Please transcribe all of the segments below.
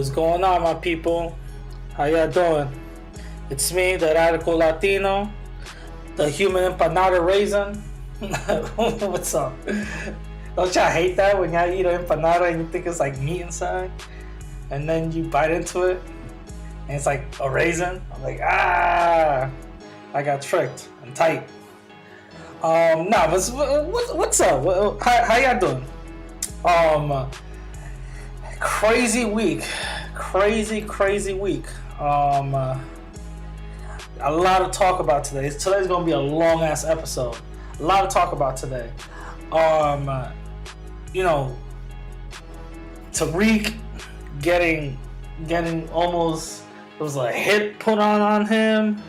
What's going on, my people? How y'all doing? It's me, the Radical Latino, the human empanada raisin. What's up? Don't y'all hate that when y'all eat an empanada and you think it's like meat inside? And then you bite into it and it's like a raisin? I'm like, I got tricked. I'm tight. But what's up? How y'all doing? Crazy week. Crazy week. A lot to talk about today. Today's gonna be a long ass episode. A lot to talk about today. Tariq getting almost, it was a hit put on him.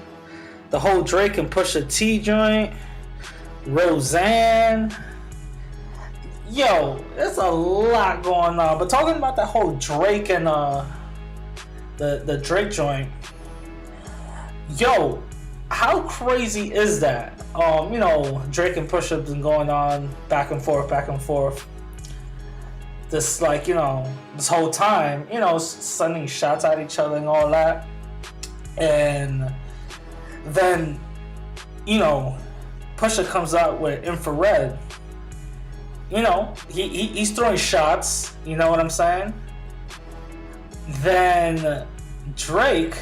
The whole Drake and Pusha T joint. Roseanne. Yo, there's a lot going on. But talking about that whole Drake and the Drake joint. Yo, how crazy is that? Drake and Pusha have been going on back and forth. This this whole time, sending shots at each other and all that. And then, Pusha comes out with infrared. He's throwing shots, you know what I'm saying? Then Drake,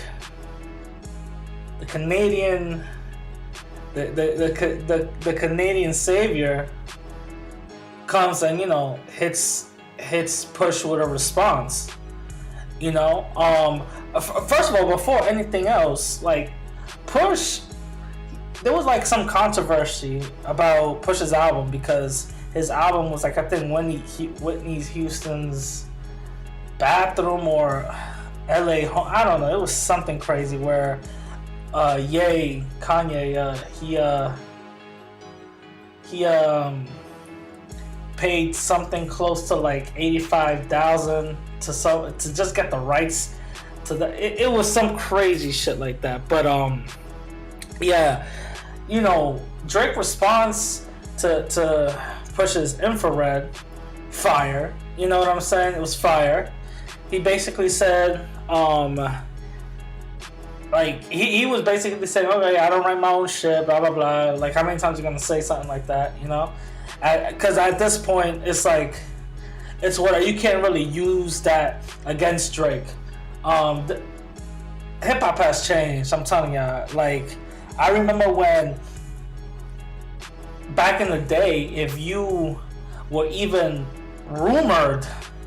the Canadian the Canadian savior, comes and hits Push with a response. First of all, before anything else, Push, there was some controversy about Push's album because his album was I think Whitney Houston's bathroom or LA home. I don't know. It was something crazy where Kanye he paid something close to $85,000 to just get the rights to it was some crazy shit like that. But Drake response to Push's infrared, fire. You know what I'm saying? It was fire. He basically said, he was basically saying, okay, I don't write my own shit, blah blah blah. How many times are you gonna say something like that? Because at this point, it's it's what you can't really use that against Drake. Hip hop has changed. I'm telling y'all. I remember when back in the day, if you were even rumored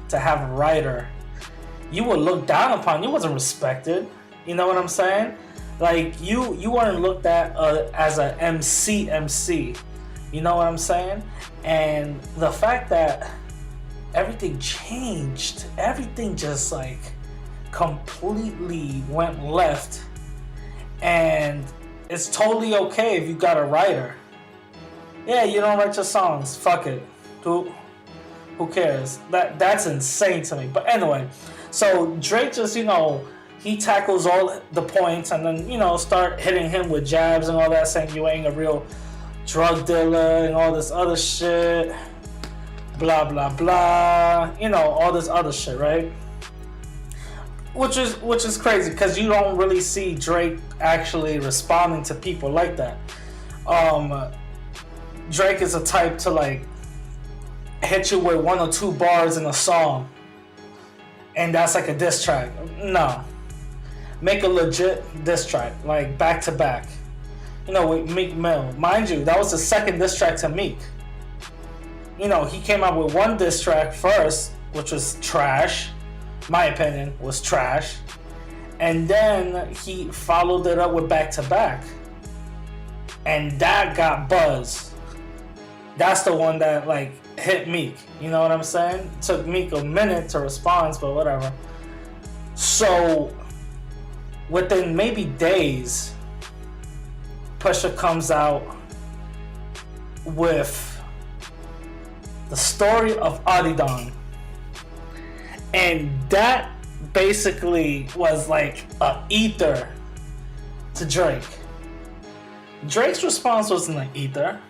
to have a writer, you were looked down upon. You wasn't respected. You know what I'm saying? You weren't looked at as a MC. You know what I'm saying? And the fact that everything changed, everything just completely went left, and it's totally okay if you got a writer. Yeah, you don't write your songs. Fuck it. Who cares? That's insane to me. But anyway, so Drake just he tackles all the points and then start hitting him with jabs and all that, saying you ain't a real drug dealer and all this other shit, blah blah blah, all this other shit, right? Which is crazy because you don't really see Drake actually responding to people like that. Drake is a type to hit you with one or two bars in a song, and that's a diss track. No, make a legit diss track, back to back. With Meek Mill, mind you, that was the second diss track to Meek. He came out with one diss track first, which was trash. My opinion was trash, and then he followed it up with back to back, and that got buzz. That's the one that hit Meek. You know what I'm saying? It took Meek a minute to respond, but whatever. So within maybe days, Pusha comes out with the story of Adidon, and that basically was a ether to Drake. Drake's response wasn't an ether.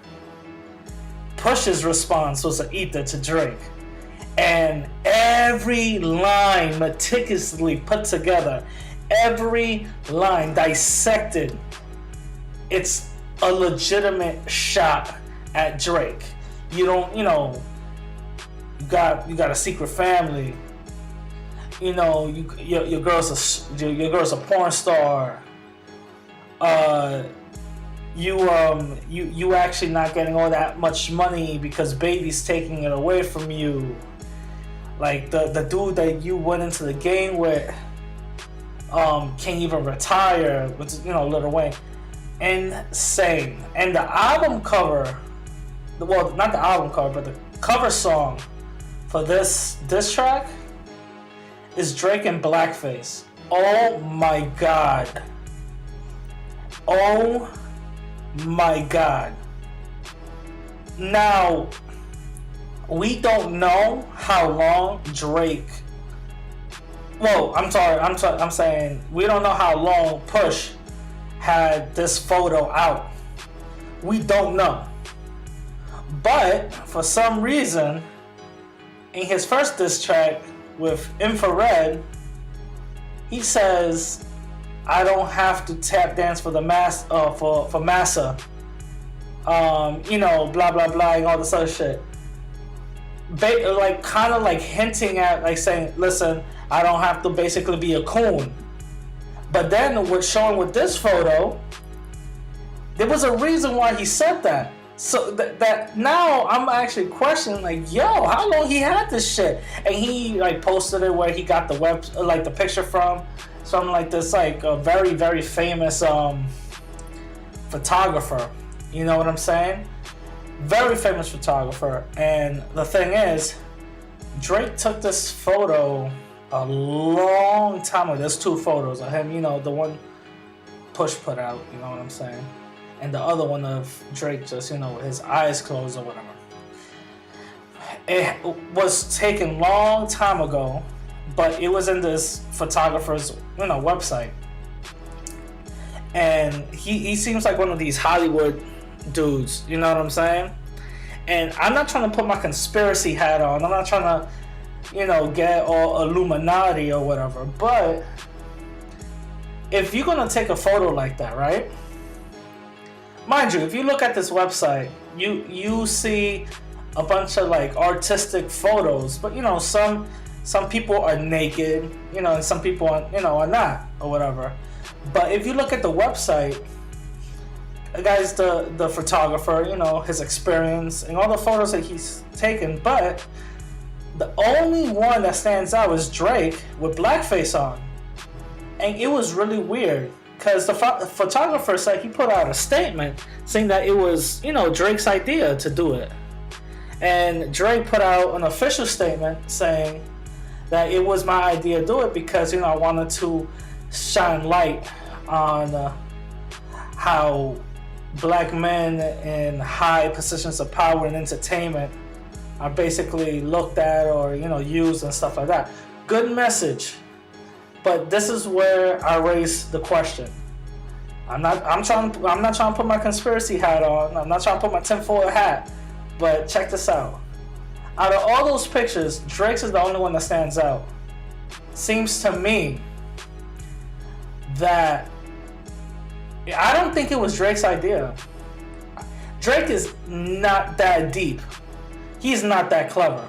Push's response was an ether to Drake. And every line meticulously put together, every line dissected. It's a legitimate shot at Drake. You don't, you got a secret family. Your girl's a porn star. You actually not getting all that much money because baby's taking it away from you. Like the dude that you went into the game with can't even retire, which is, Lil Wayne. Insane. And the album cover, well, not the album cover, but the cover song for this track is Drake in blackface. Oh my god. Oh my god. Now, we don't know how long Drake. Well, I'm saying we don't know how long Push had this photo out. We don't know. But for some reason, in his first diss track with Infrared, he says, "I don't have to tap dance for the for massa." Blah blah blah, and all this other shit. Kind of hinting at, saying, "Listen, I don't have to basically be a coon." But then, what's showing with this photo, there was a reason why he said that. So that now I'm actually questioning, how long he had this shit, and he posted it where he got the the picture from, something like this, a very very famous photographer. You know what I'm saying? Very famous photographer. And the thing is, Drake took this photo a long time ago. There's two photos of him. The one Push put out. You know what I'm saying? And the other one of Drake just, with his eyes closed or whatever. It was taken long time ago, but it was in this photographer's, website. And he seems like one of these Hollywood dudes, you know what I'm saying? And I'm not trying to put my conspiracy hat on. I'm not trying to, get all Illuminati or whatever. But if you're going to take a photo like that, right? Mind you, if you look at this website, you see a bunch of artistic photos, but some people are naked, and some people are not or whatever. But if you look at the website, the guy's the photographer, his experience and all the photos that he's taken, but the only one that stands out is Drake with blackface on. And it was really weird. Because the photographer said he put out a statement saying that it was, Drake's idea to do it. And Drake put out an official statement saying that it was my idea to do it because, I wanted to shine light on how black men in high positions of power and entertainment are basically looked at or, used and stuff like that. Good message. But this is where I raise the question. I'm not trying to put my conspiracy hat on. I'm not trying to put my tinfoil hat. But check this out. Out of all those pictures, Drake's is the only one that stands out. Seems to me that I don't think it was Drake's idea. Drake is not that deep. He's not that clever.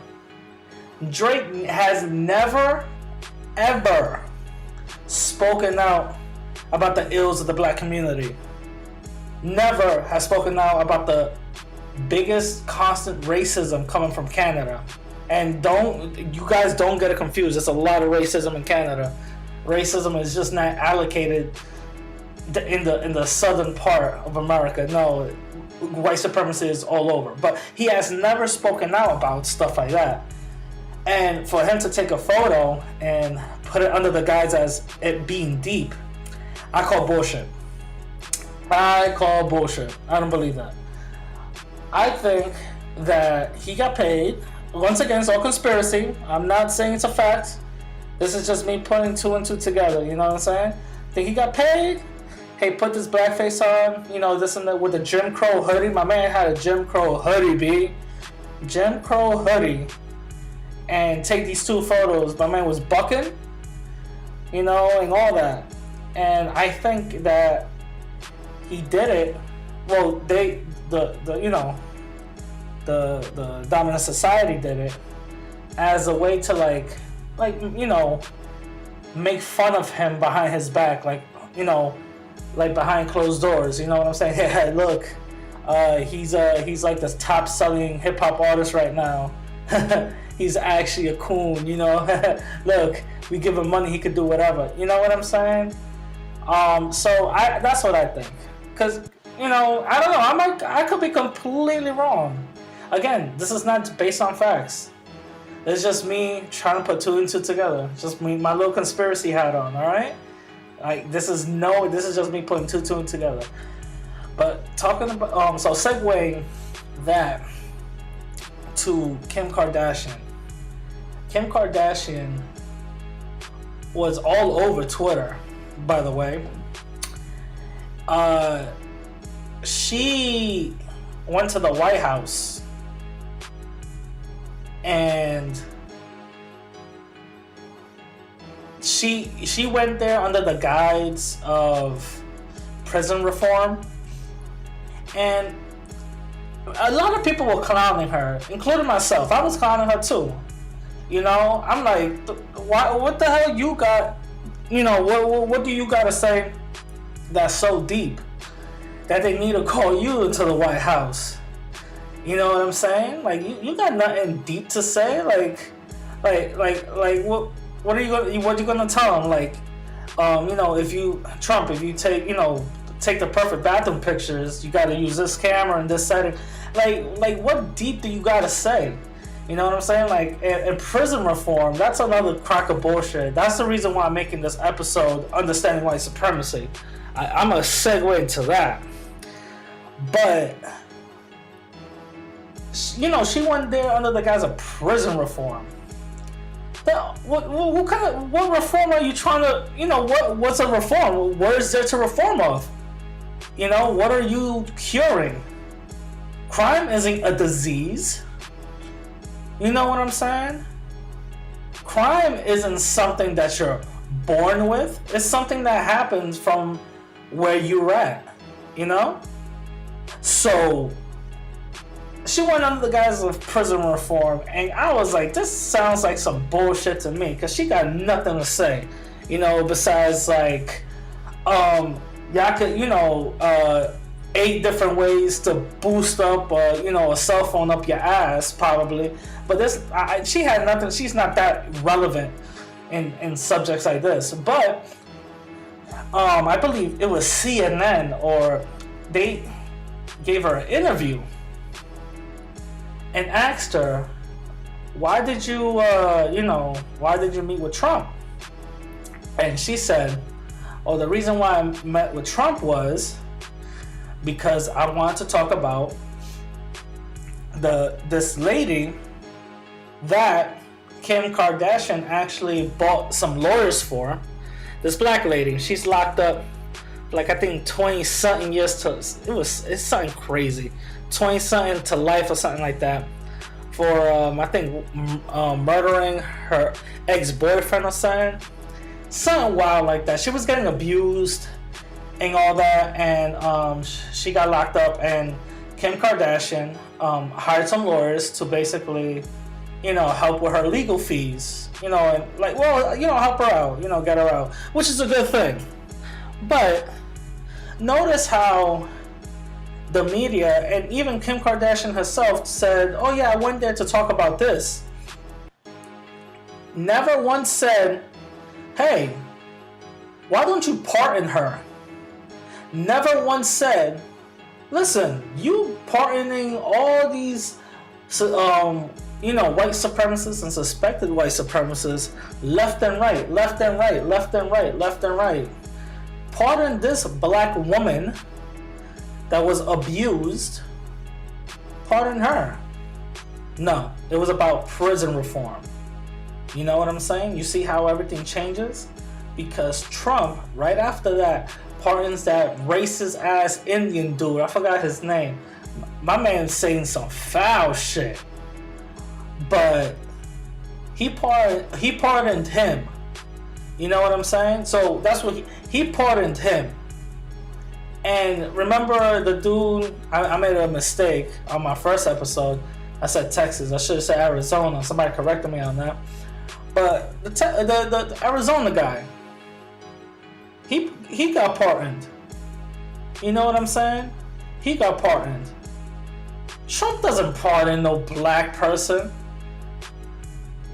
Drake has never, ever spoken out about the ills of the black community. Never has spoken out about the biggest constant racism coming from Canada. And you guys don't get it confused. There's a lot of racism in Canada. Racism is just not allocated in the southern part of America. No, white supremacy is all over. But he has never spoken out about stuff like that. And for him to take a photo and put it under the guise as it being deep, I call bullshit. I don't believe that. I think that he got paid. Once again, it's all conspiracy. I'm not saying it's a fact. This is just me putting two and two together. You know what I'm saying? I think he got paid. Hey, put this blackface on. This and that with the Jim Crow hoodie. My man had a Jim Crow hoodie, B. Jim Crow hoodie. and take these 2 photos. My man was bucking, and all that. And I think that he did it. Well, the dominant society did it as a way to like make fun of him behind his back, like behind closed doors. You know what I'm saying? Hey, look, he's like the top selling hip hop artist right now. He's actually a coon, Look, we give him money, he could do whatever. You know what I'm saying? So that's what I think. Cause I don't know. I could be completely wrong. Again, this is not based on facts. It's just me trying to put 2 and 2 together. Just me, my little conspiracy hat on. All right. Like this is just me putting 2 together. But talking about so segueing that to Kim Kardashian. Kim Kardashian was all over Twitter, by the way. She went to the White House and she went there under the guise of prison reform, and a lot of people were clowning her, including myself. I was clowning her too. I'm like, what the hell you got? What do you got to say that's so deep that they need to call you into the White House? You know what I'm saying? Like you got nothing deep to say. Like what are you gonna tell them? Like, if you take the perfect bathroom pictures, you got to use this camera and this setting. Like what deep do you got to say? You know what I'm saying? Like, and prison reform, that's another crock of bullshit. That's the reason why I'm making this episode, Understanding White Supremacy. I'm going to segue into that. But, she went there under the guise of prison reform. What reform are you trying to, what's a reform? What is there to reform of? What are you curing? Crime isn't a disease. You know what I'm saying? Crime isn't something that you're born with. It's something that happens from where you're at, So, she went under the guise of prison reform, and I was like, this sounds like some bullshit to me, because she got nothing to say, besides like, y'all could, 8 different ways to boost up, a cell phone up your ass, probably. But she had nothing. She's not that relevant in subjects like this. But I believe it was CNN, or they gave her an interview and asked her, why did you meet with Trump? And she said, oh, the reason why I met with Trump was because I wanted to talk about this lady that Kim Kardashian actually bought some lawyers for. This black lady, she's locked up like I think 20 something years to it's something crazy, 20 something to life or something like that for I think murdering her ex-boyfriend or something wild like that. She was getting abused and all that, and she got locked up, and Kim Kardashian hired some lawyers to basically, help with her legal fees, and help her out, get her out, which is a good thing. But notice how the media and even Kim Kardashian herself said, oh yeah, I went there to talk about this. Never once said, hey, why don't you pardon her? Never once said, listen, you pardoning all these, white supremacists and suspected white supremacists left and right, left and right, left and right, left and right. Pardon this black woman that was abused. Pardon her. No, it was about prison reform. You know what I'm saying? You see how everything changes? Because Trump, right after that, pardons that racist ass Indian dude. I forgot his name. My man's saying some foul shit. But he pardoned him. You know what I'm saying? So that's what he pardoned him. And remember the dude, I made a mistake on my first episode. I said Texas. I should have said Arizona. Somebody corrected me on that. But the Arizona guy, he got pardoned. You know what I'm saying? He got pardoned. Trump doesn't pardon no black person.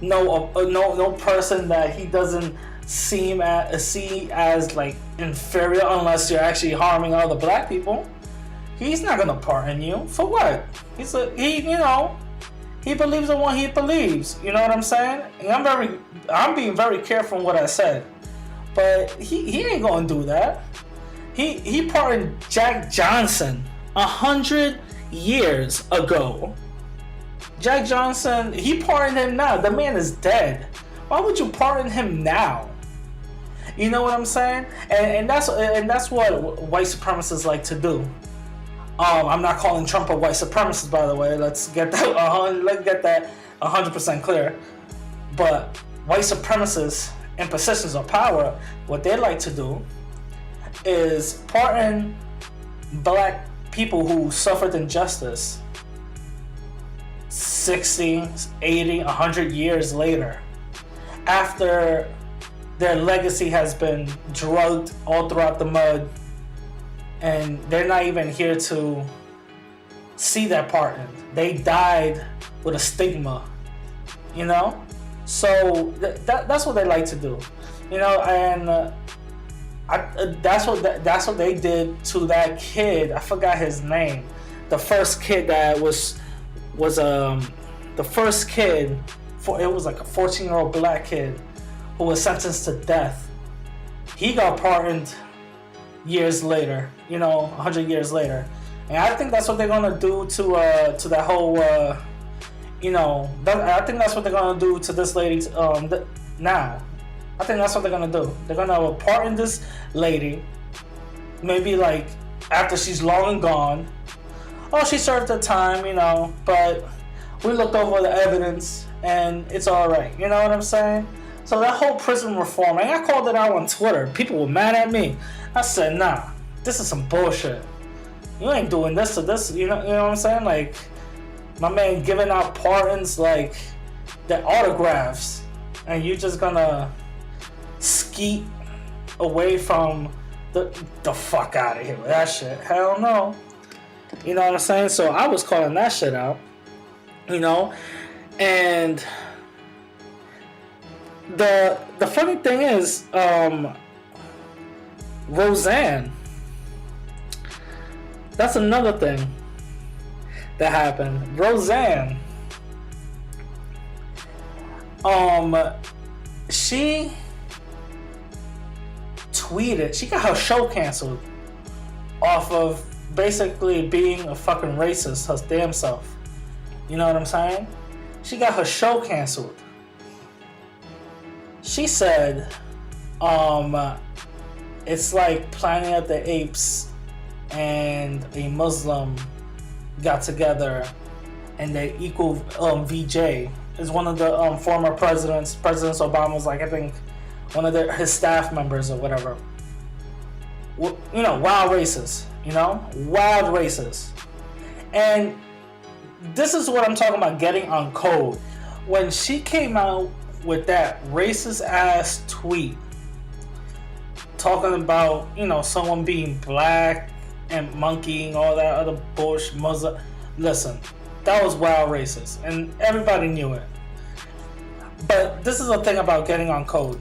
No person that he doesn't see as like inferior, unless you're actually harming other black people. He's not gonna pardon you for what? He believes in what he believes. You know what I'm saying? And I'm being very careful in what I said. But he ain't gonna do that. He pardoned Jack Johnson 100 years ago. Jack Johnson, he pardoned him now. The man is dead. Why would you pardon him now? You know what I'm saying? And that's what white supremacists like to do. I'm not calling Trump a white supremacist, by the way. Let's get that 100% clear. But white supremacists in positions of power, what they like to do is pardon black people who suffered injustice 60, 80, 100 years later, after their legacy has been drugged all throughout the mud, and they're not even here to see that pardon. They died with a stigma, you know? So that's what they like to do, you know? And that's what they did to that kid. I forgot his name. The first kid that was the first kid, it was like a 14-year-old black kid who was sentenced to death. He got pardoned years later, 100 years later. And I think that's what they're gonna do to that whole, I think that's what they're gonna do to this lady now. I think that's what they're gonna do. They're gonna pardon this lady, maybe like after she's long and gone. Oh, she served her time, but we looked over the evidence and it's all right. You know what I'm saying? So that whole prison reform, and I called it out on Twitter. People were mad at me. I said, nah, this is some bullshit. You ain't doing this to this. You know what I'm saying? Like, my man giving out pardons like the autographs, and you just gonna skeet away from the fuck out of here with that shit. Hell no. You know what I'm saying? So I was calling that shit out, and the funny thing is, Roseanne, that's another thing that happened. Roseanne, she tweeted, she got her show canceled off of basically being a fucking racist her damn self. You know what I'm saying? She got her show canceled. She said, it's like Planet of the Apes and a Muslim got together and they equal VJ is one of the former presidents. President Obama's like, I think, one of his staff members or whatever. Wild racists. Wild racists. And this is what I'm talking about, getting on code. When she came out with that racist ass tweet talking about, someone being black and monkeying, all that other bullshit, Muslim. Listen, that was wild racist, and everybody knew it. But this is the thing about getting on code.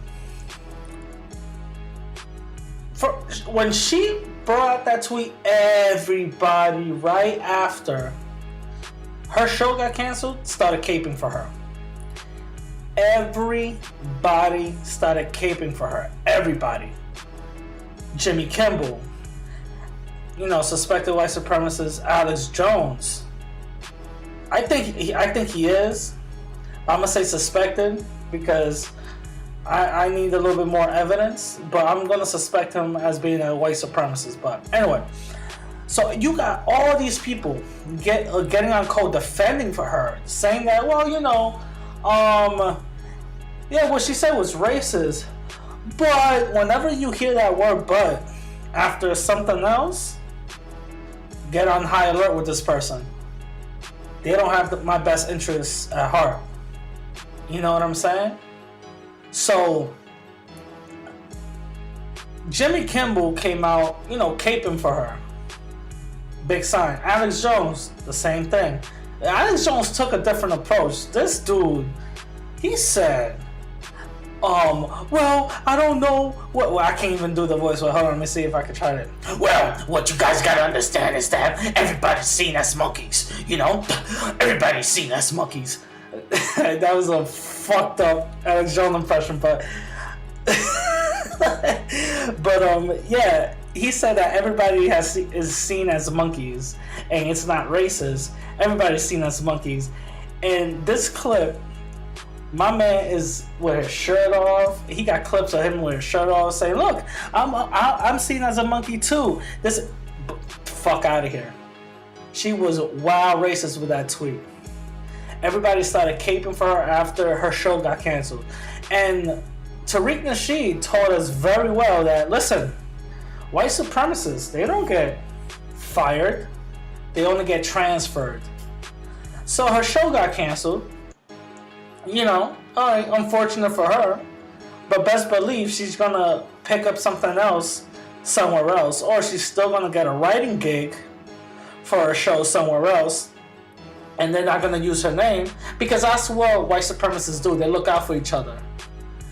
When she brought out that tweet, everybody right after her show got canceled started caping for her. Everybody started caping for her. Everybody. Jimmy Kimmel, suspected white supremacist Alex Jones. I think he is. I'm gonna say suspected because I need a little bit more evidence, but I'm gonna suspect him as being a white supremacist. But anyway, so you got all these people getting on code defending for her, saying that, Yeah, what she said was racist. But whenever you hear that word "but" after something else, get on high alert with this person. They don't have my best interests at heart. You know what I'm saying? So, Jimmy Kimmel came out, caping for her. Big sign. Alex Jones, the same thing. Alex Jones took a different approach. This dude, he said, well, I don't know what. Well, I can't even do the voice. Well, hold on, let me see if I can try it. Well, what you guys gotta understand is that everybody's seen us monkeys. Everybody's seen us monkeys. That was a fucked up Alex Jones impression, but yeah, he said that everybody is seen as monkeys, and it's not racist. Everybody's seen as monkeys, and this clip. My man is with his shirt off. He got clips of him with his shirt off saying, look, I'm seen as a monkey too. Fuck out of here. She was wild racist with that tweet. Everybody started caping for her after her show got canceled. And Tariq Nasheed taught us very well that, listen, white supremacists, they don't get fired. They only get transferred. So her show got canceled. Alright, unfortunate for her, but best believe she's gonna pick up something else somewhere else, or she's still gonna get a writing gig for a show somewhere else, and they're not gonna use her name, because that's what white supremacists do. They look out for each other.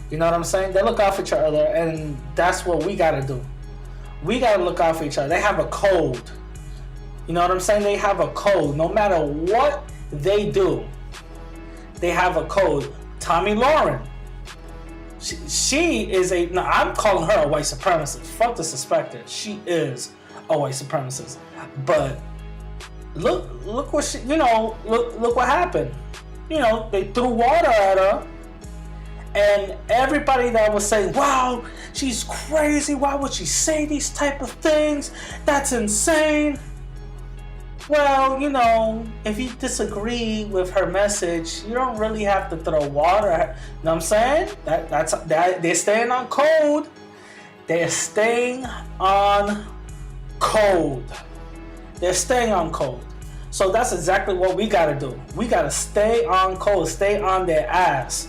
You know what I'm saying? They look out for each other, and that's what we gotta do. We gotta look out for each other. They have a code. You know what I'm saying? They have a code. No matter what they do, they have a code. Tommy Lauren. She is I'm calling her a white supremacist. Fuck the suspected. She is a white supremacist. But look what look what happened. They threw water at her. And everybody that was saying, wow, she's crazy. Why would she say these type of things? That's insane. Well, if you disagree with her message, you don't really have to throw water at her. You know what I'm saying? That's they're staying on code. They're staying on code. They're staying on code. So that's exactly what we gotta do. We gotta stay on code, stay on their ass.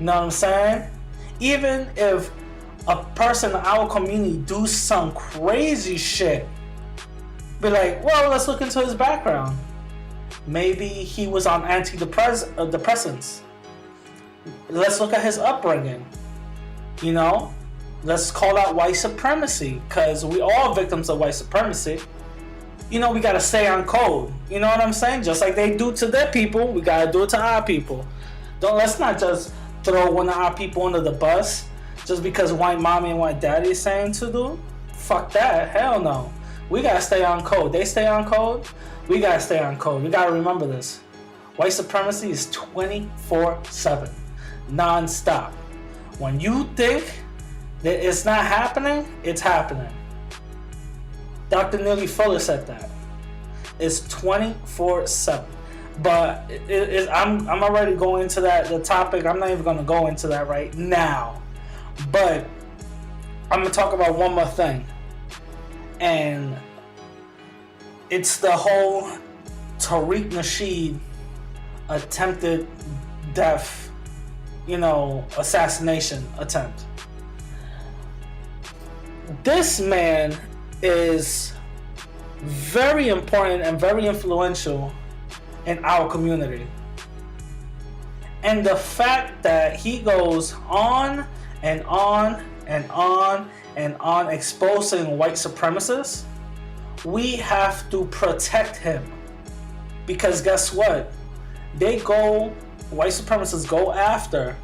You know what I'm saying? Even if a person in our community do some crazy shit, be like, well, let's look into his background. Maybe he was on antidepressants. Let's look at his upbringing. Let's call that white supremacy, because we all victims of white supremacy. We gotta stay on code. You know what I'm saying? Just like they do to their people, we gotta do it to our people. Let's not just throw one of our people under the bus just because white mommy and white daddy is saying to do. Fuck that. Hell no. We gotta stay on code. They stay on code. We gotta stay on code. We gotta remember this. White supremacy is 24/7, non-stop. When you think that it's not happening, it's happening. Dr. Neely Fuller said that. It's 24/7. But I'm already going into the topic. I'm not even gonna go into that right now. But I'm gonna talk about one more thing. And it's the whole Tariq Nasheed attempted death, assassination attempt. This man is very important and very influential in our community. And the fact that he goes on and on and on and on exposing white supremacists, we have to protect him. Because guess what? White supremacists go after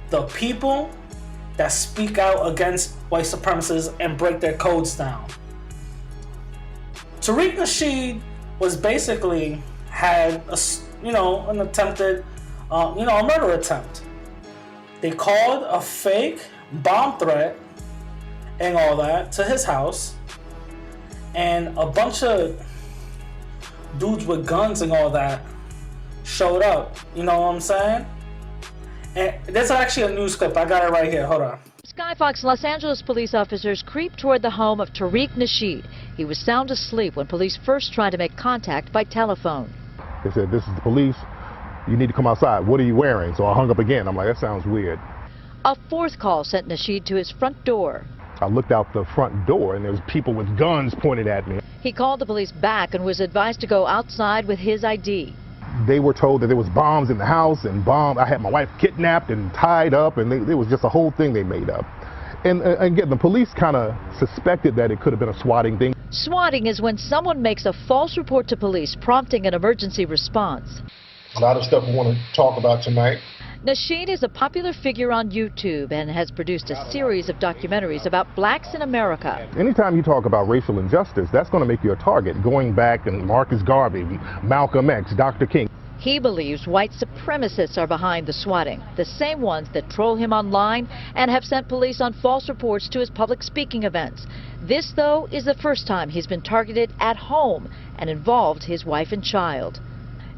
the people that speak out against white supremacists and break their codes down. Tariq Nasheed was basically had an attempted, a murder attempt. They called a fake bomb threat and all that to his house, and a bunch of dudes with guns and all that showed up. You know what I'm saying? And there's actually a news clip. I got it right here. Hold on. Skyfox Los Angeles police officers creeped toward the home of Tariq Nasheed. He was sound asleep when police first tried to make contact by telephone. They said, "This is the police. You need to come outside. What are you wearing?" So I hung up again. I'm like, that sounds weird. A fourth call sent Nasheed to his front door. I looked out the front door and there was people with guns pointed at me. He called the police back and was advised to go outside with his ID. They were told that there was bombs in the house and I had my wife kidnapped and tied up, and it was just a whole thing they made up. And again, the police kind of suspected that it could have been a swatting thing. Swatting is when someone makes a false report to police, prompting an emergency response. A lot of stuff we want to talk about tonight. Nasheed is a popular figure on YouTube and has produced a series of documentaries about blacks in America. Anytime you talk about racial injustice, that's going to make you a target. Going back and Marcus Garvey, Malcolm X, Dr. King. He believes white supremacists are behind the swatting, the same ones that troll him online and have sent police on false reports to his public speaking events. This, though, is the first time he's been targeted at home and involved his wife and child.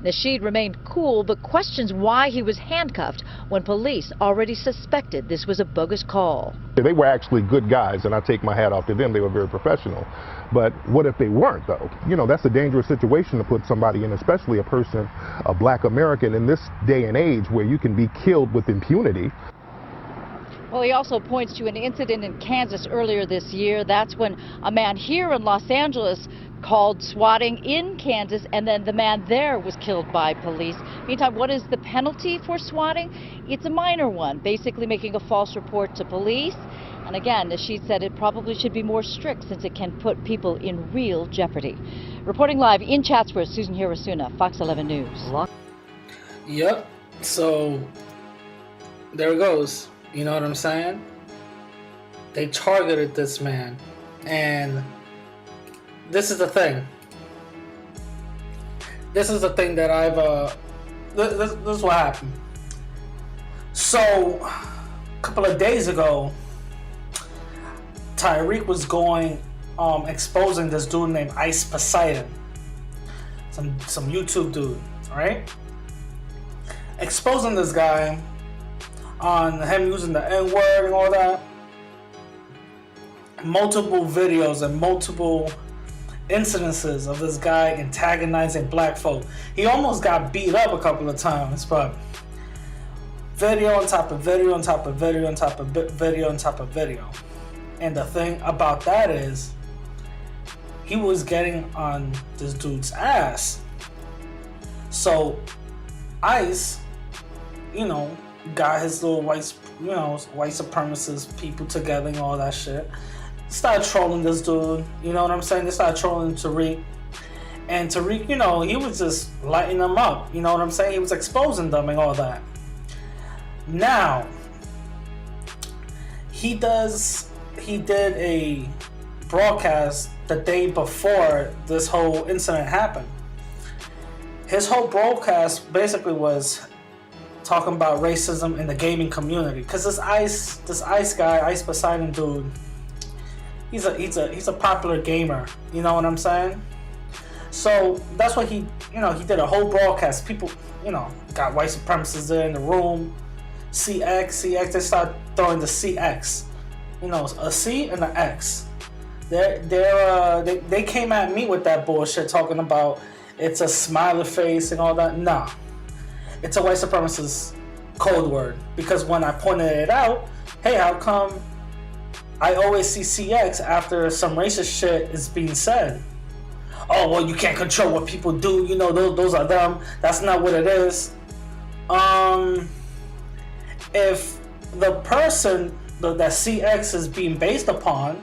Nasheed remained cool, but questions why he was handcuffed when police already suspected this was a bogus call. They were actually good guys, and I take my hat off to them. They were very professional. But what if they weren't, though? You know, that's a dangerous situation to put somebody in, especially a person, a black American, in this day and age where you can be killed with impunity. Well, he also points to an incident in Kansas earlier this year. That's when a man here in Los Angeles called swatting in Kansas, and then the man there was killed by police. Meantime, what is the penalty for swatting? It's a minor one, basically making a false report to police. And again, Nasheed said it probably should be more strict since it can put people in real jeopardy. Reporting live in Chatsworth, Susan Hirosuna, Fox 11 News. Yep. So there it goes. You know what I'm saying? They targeted this man, and this is the thing. This is the thing that I've this is what happened. So a couple of days ago, Tariq was going exposing this dude named Ice Poseidon, some YouTube dude, right? Exposing this guy on him using the N-word and all that. Multiple videos and multiple incidences of this guy antagonizing black folk. He almost got beat up a couple of times, but video on top of video on top of video on top of video on top of video. And the thing about that is, he was getting on this dude's ass. So Ice, you know, got his little white supremacist people together and all that shit. Started trolling this dude, you know what I'm saying? They started trolling Tariq. And Tariq, you know, he was just lighting them up, you know what I'm saying? He was exposing them and all that. Now, he did a broadcast the day before this whole incident happened. His whole broadcast basically was talking about racism in the gaming community, because this Ice guy, Ice Poseidon dude, he's a popular gamer, you know what I'm saying? So that's what he did a whole broadcast. People, you know, got white supremacists there in the room. CX, they start throwing the CX, you know, a C and an X. They came at me with that bullshit, talking about it's a smiley face and all that. Nah. It's a white supremacist code word, because when I pointed it out, hey, how come I always see CX after some racist shit is being said? Oh, well, you can't control what people do, you know, those are them. That's not what it is. If the person that CX is being based upon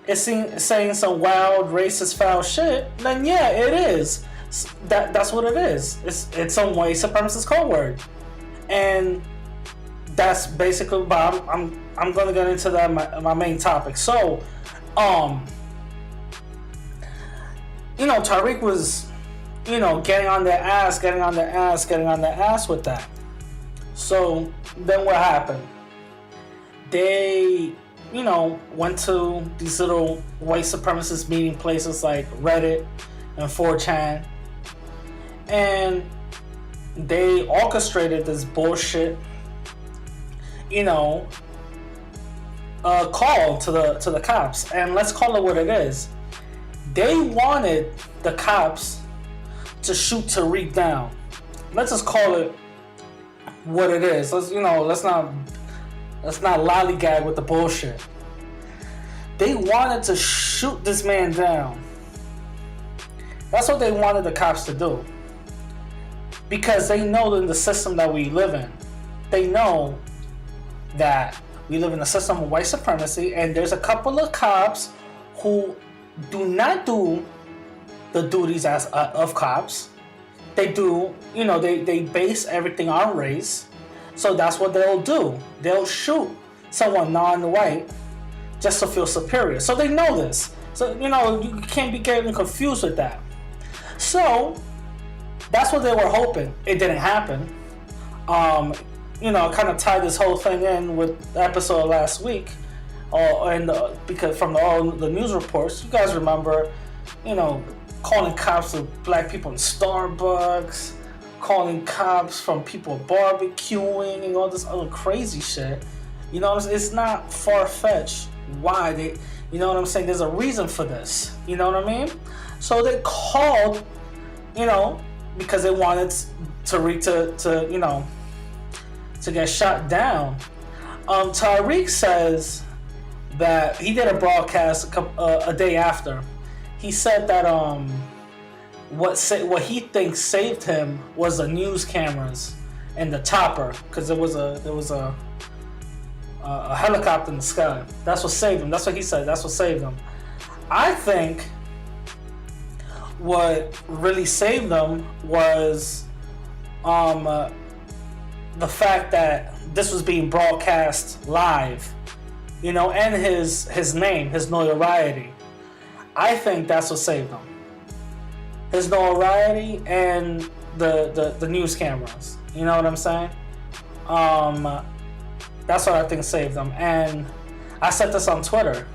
is saying some wild, racist, foul shit, then yeah, it is. That's what it is. It's some white supremacist code word, and that's basically. But I'm gonna get into that my main topic. So, you know, Tariq was, you know, getting on their ass with that. So then what happened? They, you know, went to these little white supremacist meeting places like Reddit and 4chan. And they orchestrated this bullshit call to the cops, and let's call it what it is. They wanted the cops to shoot Tariq down. Let's just call it what it is. Let's not lollygag with the bullshit. They wanted to shoot this man down. That's what they wanted the cops to do. Because they know in the system that we live in, they know that we live in a system of white supremacy, and there's a couple of cops who do not do the duties of cops. They do, they base everything on race. So that's what they'll do. They'll shoot someone non-white just to feel superior. So they know this. So, you can't be getting confused with that. So that's what they were hoping. It didn't happen. Kind of tied this whole thing in with the episode last week. Because from all the news reports, you guys remember, calling cops of black people in Starbucks, calling cops from people barbecuing and all this other crazy shit. It's not far-fetched why they, there's a reason for this. You know what I mean? So they called, because they wanted Tariq to get shot down. Tariq says that he did a broadcast a day after. He said that what he thinks saved him was the news cameras and the chopper, because there was a helicopter in the sky. That's what saved him. That's what he said. That's what saved him. I think what really saved them was the fact that this was being broadcast live, and his name, his notoriety. I think that's what saved him. His notoriety and the news cameras. You know what I'm saying? That's what I think saved them. And I said this on Twitter.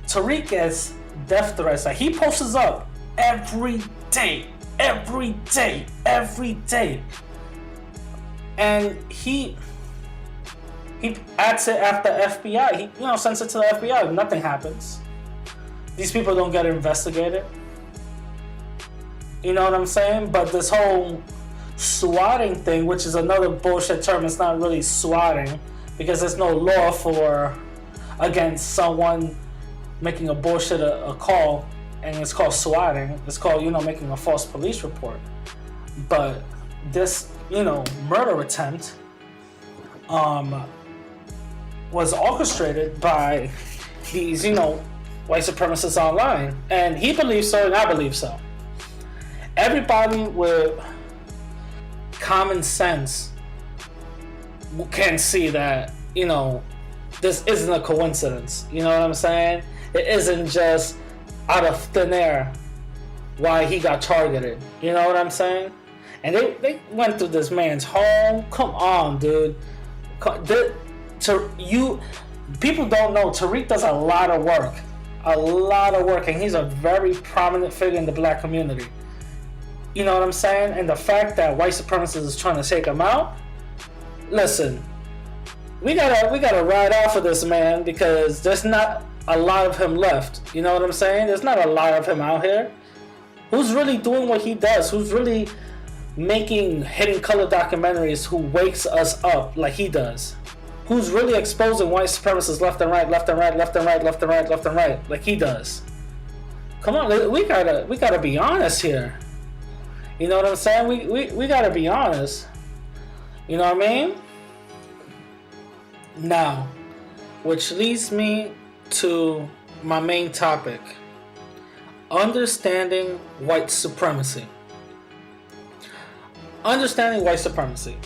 Tariq gets death threats that he posts up every day. And he adds it after FBI. He sends it to the FBI. Nothing happens. These people don't get investigated. You know what I'm saying? But this whole swatting thing, which is another bullshit term, it's not really swatting because there's no law against someone making a bullshit a call, and it's called swatting. It's called making a false police report. But this murder attempt was orchestrated by these white supremacists online, and he believes so and I believe so. Everybody with common sense can see that this isn't a coincidence. You know what I'm saying? It isn't just out of thin air why he got targeted. You know what I'm saying? And they went through this man's home. Come on, dude. People don't know Tariq does a lot of work, and he's a very prominent figure in the black community. You know what I'm saying? And the fact that white supremacists is trying to take him out, listen, we gotta ride off of this man, because there's not a lot of him left. You know what I'm saying? There's not a lot of him out here. Who's really doing what he does? Who's really making hidden color documentaries? Who wakes us up like he does? Who's really exposing white supremacists left and right, like he does? Come on, we gotta be honest here. You know what I'm saying? We gotta be honest. You know what I mean? Now, which leads me to my main topic: understanding white supremacy. Understanding white supremacy.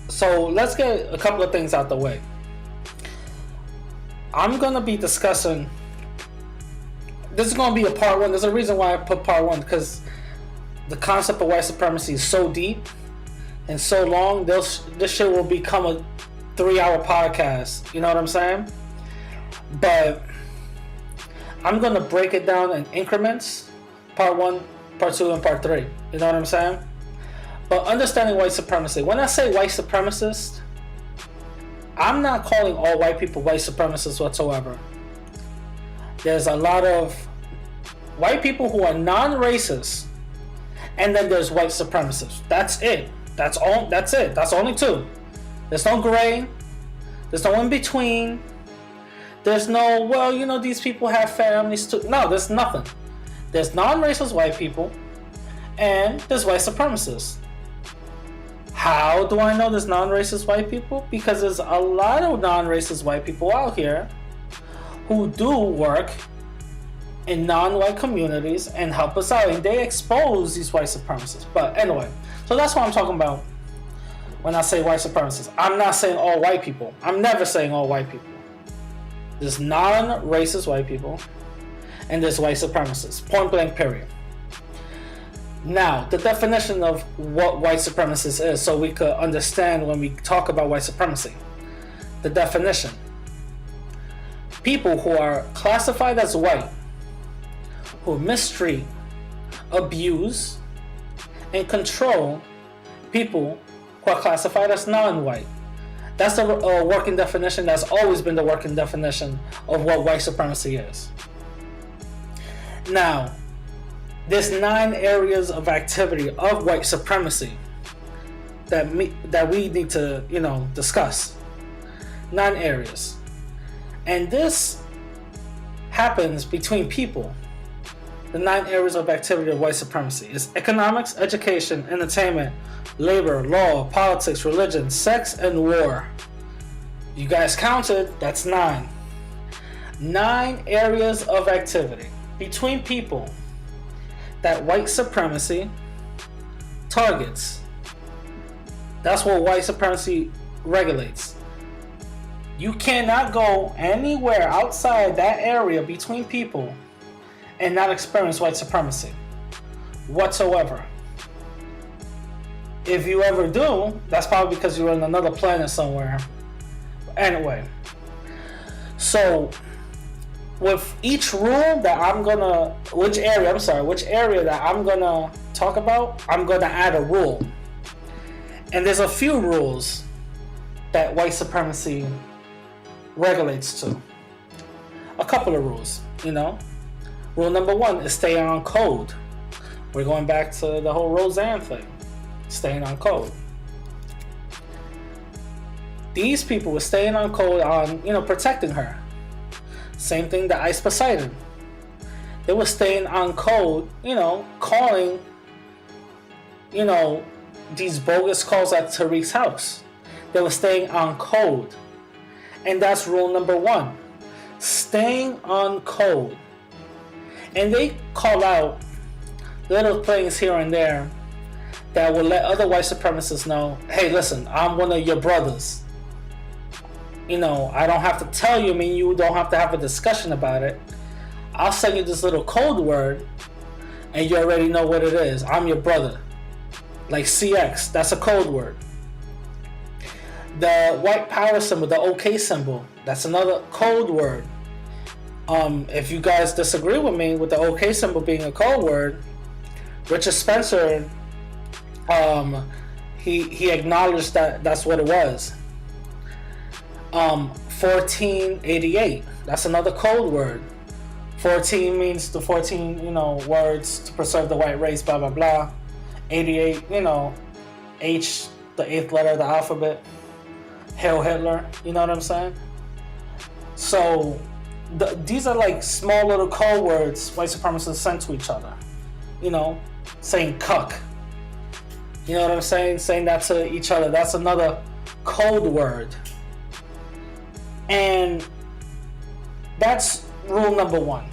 So let's get a couple of things out the way. I'm gonna be discussing. This is gonna be a part one. There's a reason why I put part one, because the concept of white supremacy is so deep and so long. This shit will become a 3-hour podcast. You know what I'm saying? But I'm gonna break it down in increments: part 1, part 2, and part 3. You know what I'm saying? But understanding white supremacy. When I say white supremacist, I'm not calling all white people white supremacists whatsoever. There's a lot of white people who are non-racist, and then there's white supremacists. That's it. That's all. That's it. That's only two. There's no gray. There's no in between. There's no, well, you know, these people have families too. No, there's nothing. There's non-racist white people, and there's white supremacists. How do I know there's non-racist white people? Because there's a lot of non-racist white people out here who do work in non-white communities and help us out, and they expose these white supremacists. But anyway, so that's what I'm talking about when I say white supremacists. I'm not saying all white people. I'm never saying all white people. There's non-racist white people, and there's white supremacists. Point blank, period. Now, the definition of what white supremacist is, so we could understand when we talk about white supremacy. The definition: people who are classified as white, who mistreat, abuse, and control people who are classified as non-white. That's the working definition. That's always been the working definition of what white supremacy is. Now, there's 9 areas of activity of white supremacy that we need to, discuss. 9 areas. And this happens between people. The 9 areas of activity of white supremacy is economics, education, entertainment, labor, law, politics, religion, sex, and war. You guys counted, that's 9. 9 areas of activity between people that white supremacy targets. That's what white supremacy regulates. You cannot go anywhere outside that area between people and not experience white supremacy whatsoever. If you ever do, that's probably because you're on another planet somewhere. Anyway, so with each rule that which area that I'm gonna talk about, I'm gonna add a rule. And there's a few rules that white supremacy regulates to. A couple of rules, Rule number 1 is stay on code. We're going back to the whole Roseanne thing. Staying on code. These people were staying on code on, protecting her. Same thing to Ice Poseidon. They were staying on code, calling, these bogus calls at Tariq's house. They were staying on code. And that's rule number 1. Staying on code. And they call out little things here and there that will let other white supremacists know, hey, listen, I'm one of your brothers. I don't have to tell you, you don't have to have a discussion about it. I'll send you this little code word, and you already know what it is. I'm your brother. Like CX, that's a code word. The white power symbol, the OK symbol, that's another code word. If you guys disagree with me with the OK symbol being a code word, Richard Spencer, he acknowledged that that's what it was. 1488, that's another code word. 14 means the 14, words to preserve the white race, blah, blah, blah. 88, H, the 8th letter of the alphabet. Hail Hitler, you know what I'm saying? So, these are like small little code words white supremacists send to each other. Saying cuck. You know what I'm saying? Saying that to each other. That's another code word. And that's rule number 1.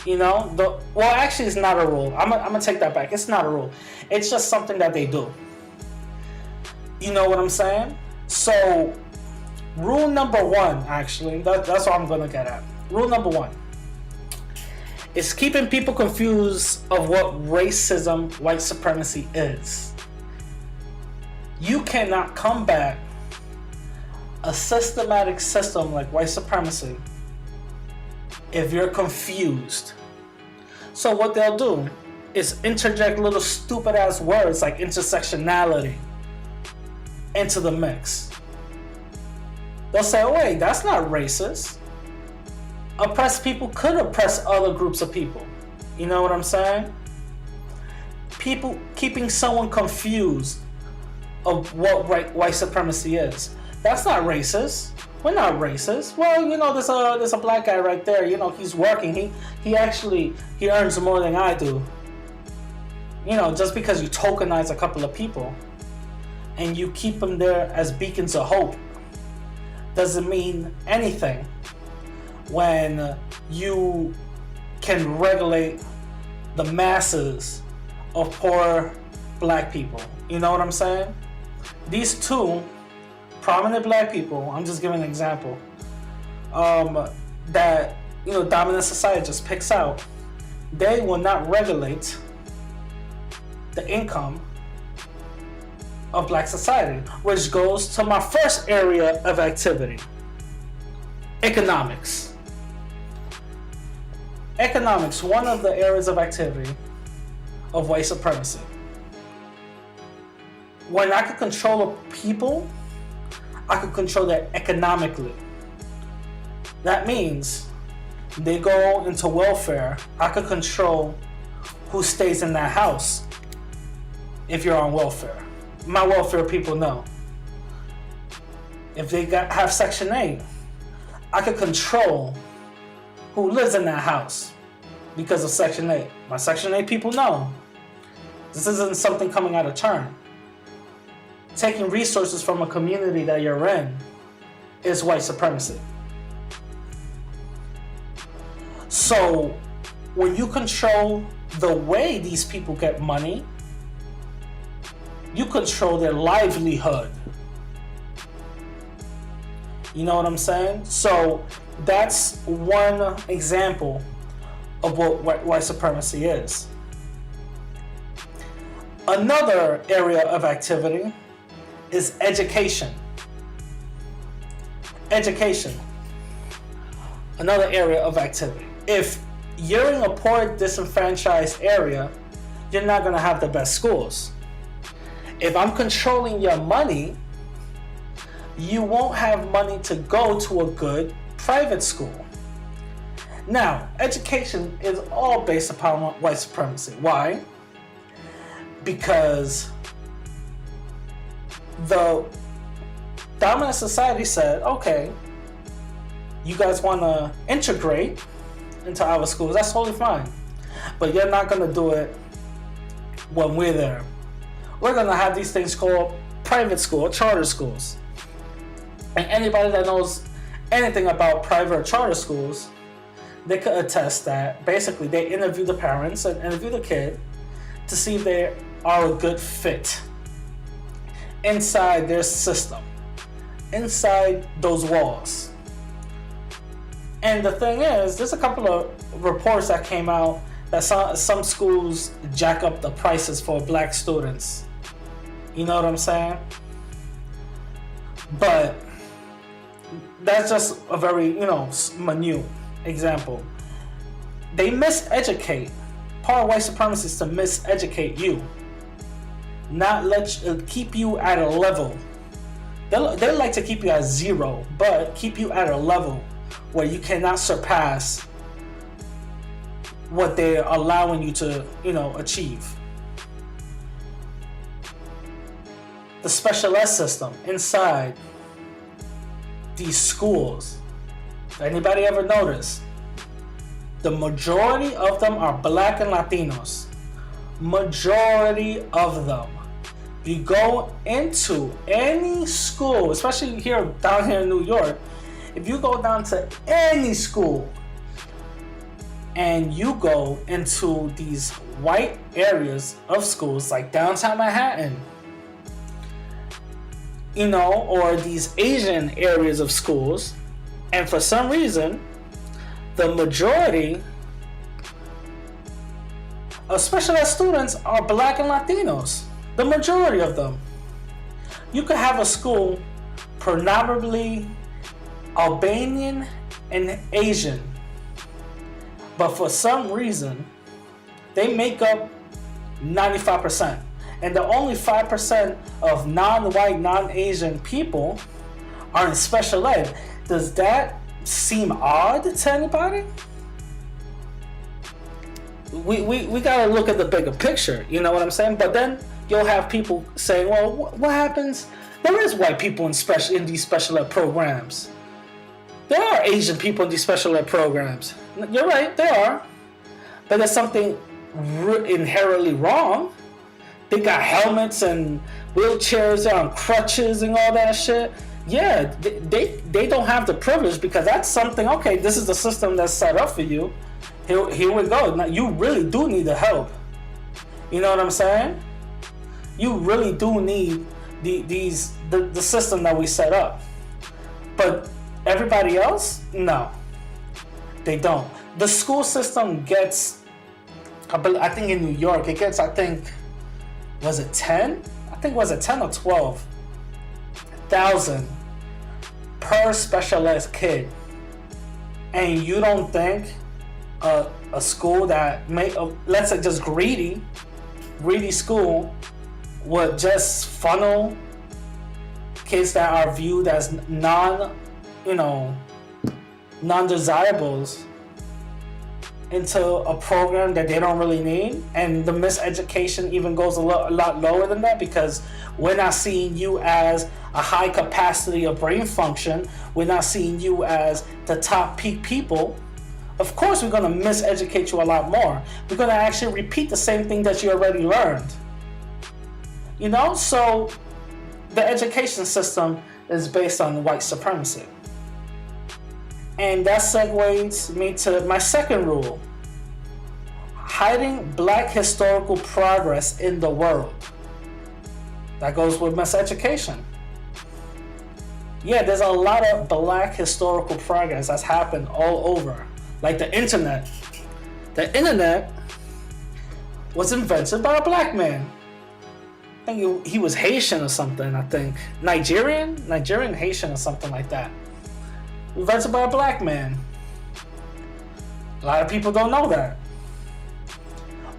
Well, actually, it's not a rule. I'm gonna take that back. It's not a rule. It's just something that they do. You know what I'm saying? So, rule number 1, actually, that's what I'm gonna get at. Rule number 1 is keeping people confused of what racism, white supremacy is. You cannot combat a systematic system like white supremacy if you're confused. So what they'll do is interject little stupid ass words like intersectionality into the mix. they'll say, oh, wait, that's not racist. Oppressed people could oppress other groups of people. You know what I'm saying? People keeping someone confused of what white supremacy is. That's not racist. We're not racist. Well, you know, there's a black guy right there. You know, he's working. He earns more than I do. You know, just because you tokenize a couple of people and you keep them there as beacons of hope doesn't mean anything when you can regulate the masses of poor black people. You know what I'm saying? These two prominent black people, I'm just giving an example, that, you know, dominant society just picks out, they will not regulate the income of black society, which goes to my first area of activity, economics. Economics, one of the areas of activity of white supremacy. When I could control a people, I could control them economically. That means they go into welfare, I could control who stays in that house if you're on welfare. My welfare people know. If they have Section 8, I could control who lives in that house because of Section 8. My Section 8 people know. This isn't something coming out of turn. Taking resources from a community that you're in is white supremacy. So when you control the way these people get money, you control their livelihood. You know what I'm saying? So that's one example of what white supremacy is. Another area of activity is education. Education. Another area of activity. If you're in a poor, disenfranchised area, you're not going to have the best schools. If I'm controlling your money, you won't have money to go to a good private school. Now, education is all based upon white supremacy. Why? Because the dominant society said, okay, you guys want to integrate into our schools, that's totally fine. But you're not going to do it when we're there. We're going to have these things called private school, charter schools. And anybody that knows anything about private or charter schools, they could attest that basically they interview the parents and interview the kid to see if they are a good fit inside their system, inside those walls. And the thing is, there's a couple of reports that came out that some schools jack up the prices for black students. You know what I'm saying? But that's just a very, minute example. They miseducate. Part of white supremacy is to miseducate you. Not keep you at a level. They like to keep you at zero, but keep you at a level where you cannot surpass what they're allowing you to, achieve. The special ed system inside these schools. Anybody ever notice? The majority of them are black and Latinos. Majority of them. You go into any school, especially down here in New York, if you go down to any school and you go into these white areas of schools like downtown Manhattan, or these Asian areas of schools, and for some reason, the majority of special ed students are black and Latinos. The majority of them. You could have a school predominantly Albanian and Asian, but for some reason, they make up 95%. And the only 5% of non-white, non-Asian people are in special ed. Does that seem odd to anybody? We gotta look at the bigger picture, you know what I'm saying? But then you'll have people saying, well, what happens? There is white people in these special ed programs. There are Asian people in these special ed programs. You're right, there are. But there's something inherently wrong. They got helmets and wheelchairs, they're on crutches and all that shit. Yeah, they don't have the privilege because that's something, okay, this is the system that's set up for you. Here we go. Now, you really do need the help. You know what I'm saying? You really do need the system that we set up. But everybody else, no, they don't. The school system gets, I think in New York, it gets, was it 10? I think was it 10 or 12,000 per special ed kid. And you don't think a school that let's say just greedy school would just funnel kids that are viewed as non-desirables into a program that they don't really need, and the miseducation even goes a lot lower than that because we're not seeing you as a high capacity of brain function. We're not seeing you as the top peak people. Of course, we're going to miseducate you a lot more. We're going to actually repeat the same thing that you already learned. You know, so the education system is based on white supremacy. And that segues me to my second rule. Hiding black historical progress in the world. That goes with miseducation. Yeah, there's a lot of black historical progress that's happened all over. Like the internet. The internet was invented by a black man. I think he was Haitian or something, I think. Nigerian, Haitian or something like that. Invented by a black man. A lot of people don't know that.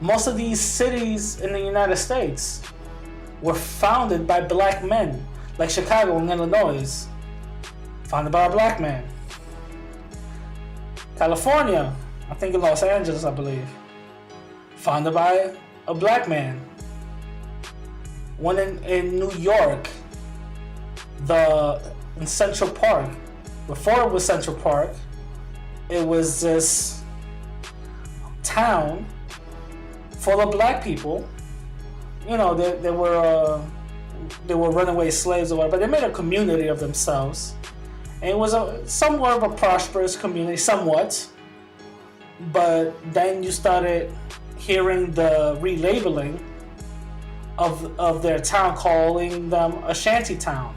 Most of these cities in the United States were founded by black men. Like Chicago in Illinois, founded by a black man. California, I think in Los Angeles, I believe, founded by a black man. One in New York, in Central Park. Before it was Central Park, it was this town full of black people. You know, they were runaway slaves or whatever, but they made a community of themselves. And it was somewhat of a prosperous community, somewhat. But then you started hearing the relabeling of their town, calling them a shanty town.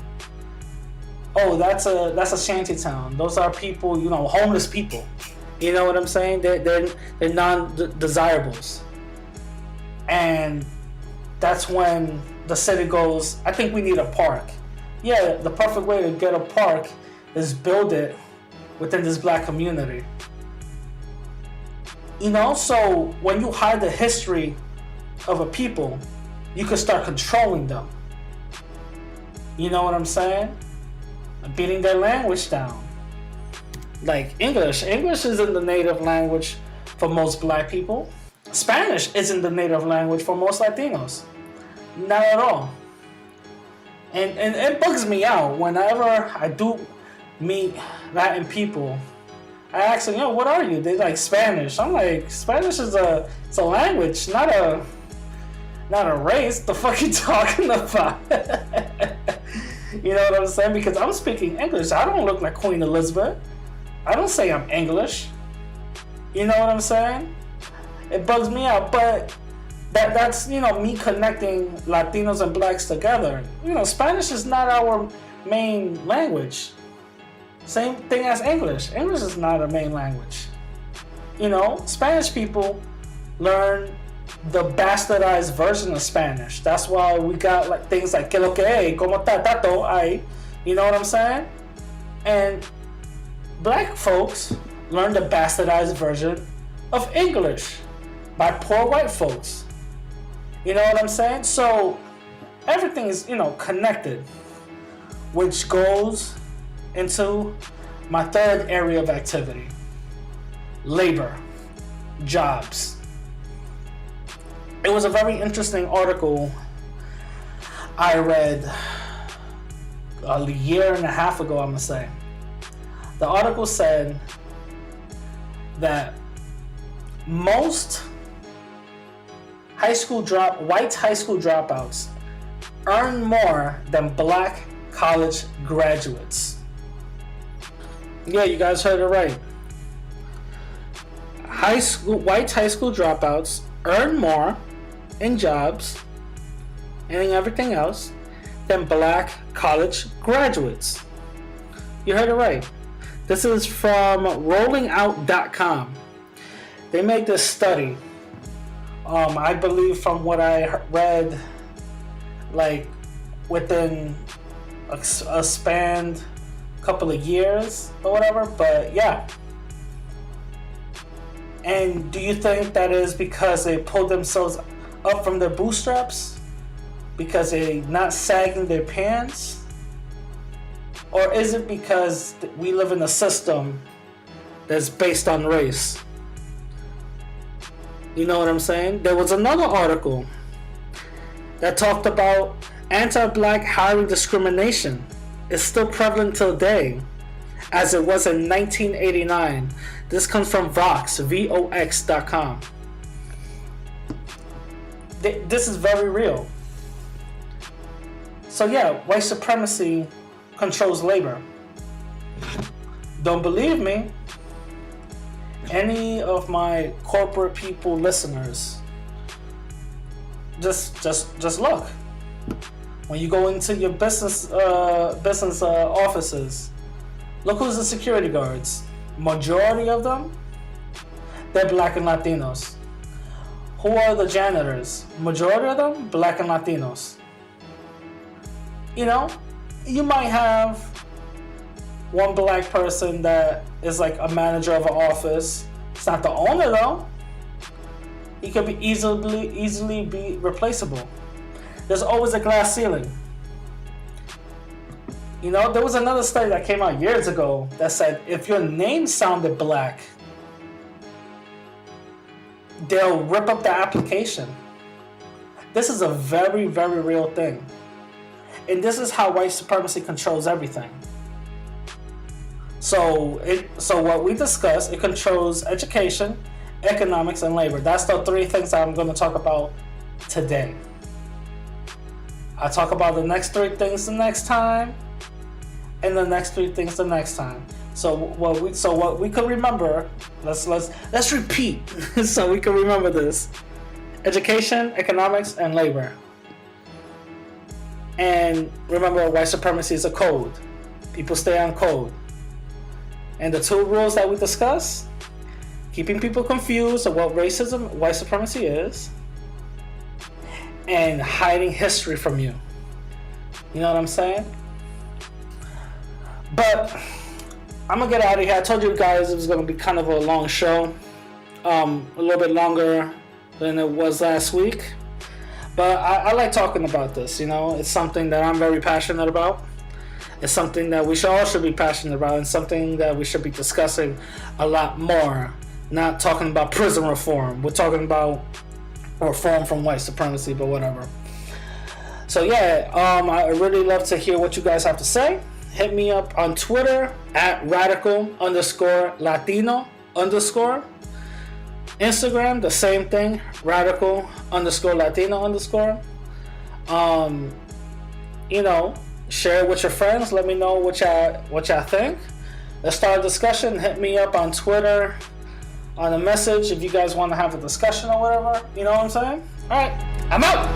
Oh, that's a shanty town. Those are people, you know, homeless people. You know what I'm saying? They're non-desirables. And that's when the city goes, I think we need a park. Yeah, the perfect way to get a park is build it within this black community. You know, so when you hide the history of a people, you can start controlling them. You know what I'm saying? Beating their language down. Like English isn't the native language for most black people. Spanish isn't the native language for most Latinos. Not at all. And it bugs me out whenever I do meet Latin people. I ask them, what are you? They're like Spanish. I'm like, Spanish is it's a language, not a race. The fuck you talking about? You know what I'm saying? Because I'm speaking English. I don't look like Queen Elizabeth. I don't say I'm English. You know what I'm saying? It bugs me out, but that's me connecting Latinos and blacks together. Spanish is not our main language. Same thing as English. English is not a main language. Spanish people learn the bastardized version of Spanish. That's why we got like things like que lo que hay, como ta tato ay. You know what I'm saying? And black folks learn the bastardized version of English by poor white folks. You know what I'm saying? So everything is, connected, which goes into my third area of activity: labor, jobs. It was a very interesting article I read a year and a half ago, I'm gonna say. The article said that most white high school dropouts earn more than black college graduates. Yeah, you guys heard it right. White high school dropouts earn more in jobs and in everything else than black college graduates. You heard it right. This is from rollingout.com. They made this study. I believe from what I read, like within a span couple of years or whatever, but yeah. And do you think that is because they pulled themselves up from their bootstraps? Because they not sagging their pants? Or is it because we live in a system that's based on race? You know what I'm saying? There was another article that talked about anti-black hiring discrimination is still prevalent today as it was in 1989. This comes from Vox.com. This is very real. So yeah, white supremacy controls labor. Don't believe me? Any of my corporate people listeners, just look. When you go into your business offices, look who's the security guards. Majority of them, they're black and Latinos. Who are the janitors? Majority of them, black and Latinos. You know, you might have one black person that is like a manager of an office. It's not the owner though. He could be easily be replaceable. There's always a glass ceiling. You know, there was another study that came out years ago that said if your name sounded black, they'll rip up the application. This is a very, very real thing. And this is how white supremacy controls everything. So what we discussed, it controls education, economics, and labor. That's the three things that I'm going to talk about today. I'll talk about the next three things the next time, and the next three things the next time. So what we can remember, let's repeat so we can remember this. Education, economics, and labor. And remember, white supremacy is a code. People stay on code. And the two rules that we discuss: keeping people confused of what racism, white supremacy is, and hiding history from you. You know what I'm saying? But I'm gonna get out of here. I told you guys it was gonna be kind of a long show, a little bit longer than it was last week. But I like talking about this. You know, it's something that I'm very passionate about. It's something that we all should be passionate about, and something that we should be discussing a lot more. Not talking about prison reform. We're talking about reform from white supremacy, but whatever. So yeah, I really love to hear what you guys have to say. Hit me up on Twitter at radical_Latino_. Instagram, the same thing, radical_Latino_. You know, share it with your friends. Let me know what y'all think. Let's start a discussion. Hit me up on Twitter on a message if you guys want to have a discussion or whatever. You know what I'm saying? All right, I'm out.